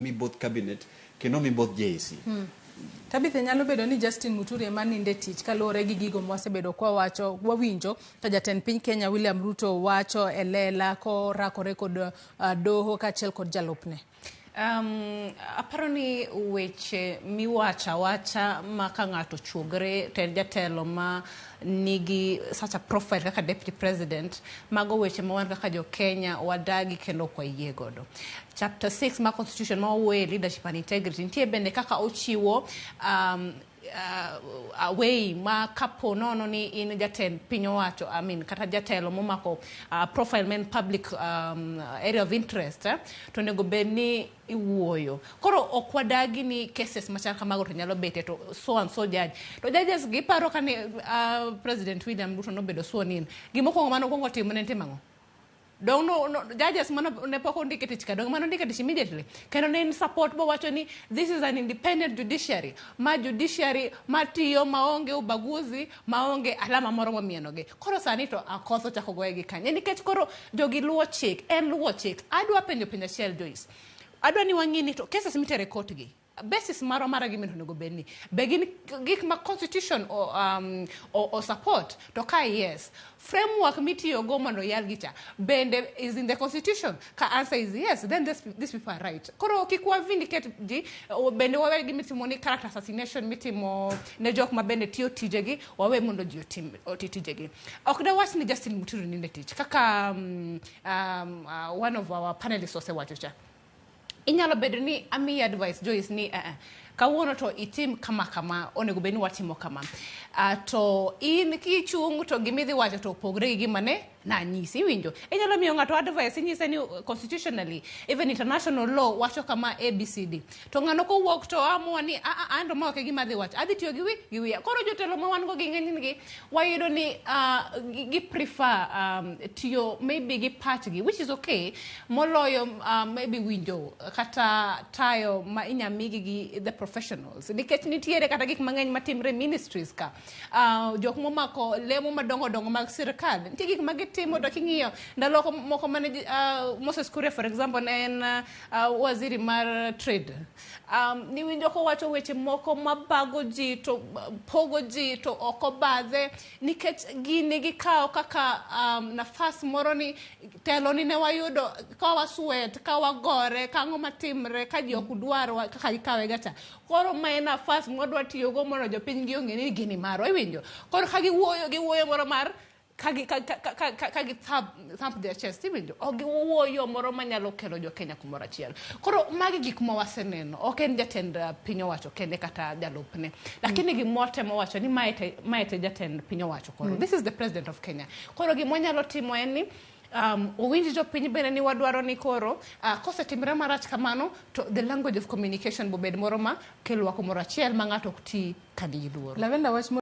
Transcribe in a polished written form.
mi both cabinet kendo mi both JC. Tabitha, nyalo bedo ni Justin Muturi ema ninde tich kaluwore gi gigo mwasebedo kwa wawinjo to jatend piny Kenya William Ruto wacho elela ko rakore kod doho kaachiel kod jalupne. Aparo ni weche miwacha wacha ma ka ng'ato chuogre to jatelo ma nigi such a profile kaka deputy president mago weche ma wan kaka jo Kenya wadagi kendo kwa yie godo. Chapter 6 ma constitution ma wuoye leadership and integrity nitie bende kaka ochiwo away ma kapo nono ni in jatend piny owacho kata jatelo momako profile men public area of interest to nego bedni iwuoyo. Koro ok wadagi ni cases machal kamago to nyalo bete to so and so judge. To judges giparo kane President William Ruto nobedo sworn in. Gimokwongo mano kwongo timo ne timang'o. Don't no judges ne poko ndike tich ka dong mano ndike tich immediately kendo ne support bo wacho ni this is an independent judiciary matiyo maonge ubaguzi maonge alama moro momienoge. Koro sani to akoso chako goyegi kanye nikech koro jogi luwo chik luwo chik. Adwa penjo achiel Joyce. Adwa ni wang'ini to cases mitere court gi basis maro argument onego bedni begin gik ma constitution or support to ka yes framework mitiyo go mondo yal gicha bende is in the constitution ka answer is yes then this people are right. Koro kikwa vindicate ji bende wawe gimitimo ni character assassination mitimo ne jok ma bende tiyo tijegi wawe mondo ji tijegi. Ok da wach ni Justin Muturi ninde tich kaka one of our panelists osewacho cha. Inyalo bedo ni ami advice Joyce ni kawuono to itim kama onego bedni watimo kama to in kichung to gimidhi wacho to pogre gi gimane na nyisi winjo. Inyalo miyo ng'ato advice inyise ni constitutionally even international law wacho kama ABCD to ng'ano ko wuok to amua ni ando ma ok gima dhi wacho adhi tiyo gi wiya. Koro jotelo ma wan go gi ng'eny gi wayudo ni gi prefer tiyo maybe gi pachgi which is okay moloyo maybe winjo kata tayo ma inyamigi gi the professionals nikech nitiere kata gik mang'eny matimre ministries ka jok momako lemo madongo mag sirkal nitie gik magitimo to king'iyo ndalo moko mane Moses Kuria for example en waziri mar trade ni winjo ko wacho weche moko mabago ji to pogo ji to okobadhe nikech gini gikawo kaka nafas moro ni telo ni ne wayudo ka waswet ka wagore ka ng'o matimre ka ji ok dwaro kaka ikawe gata. Koro ma en nafas modwa tiyo go mondo jopiny gi ong'e ni gini maro iwinjo. Koro ka giwuoyo moro mar kagi thump their chest iwinjo ogi wuoyo moro manyalo kelo jo Kenya kumoro achiel. Koro magi gik ma waseneno ok en jatend piny owacho kende kata jalupne lakini gimotemo wacho ni maete jatend piny owacho koro this is the president of Kenya. Koro gimonyalo timo en ni owinji jo piny bende ni wadwaro ni koro kosetimre marach kamano to the language of communication bobed moro ma kelwa kumoro achiel ma ng'ato ok ti kadi luoro. Lavenda wach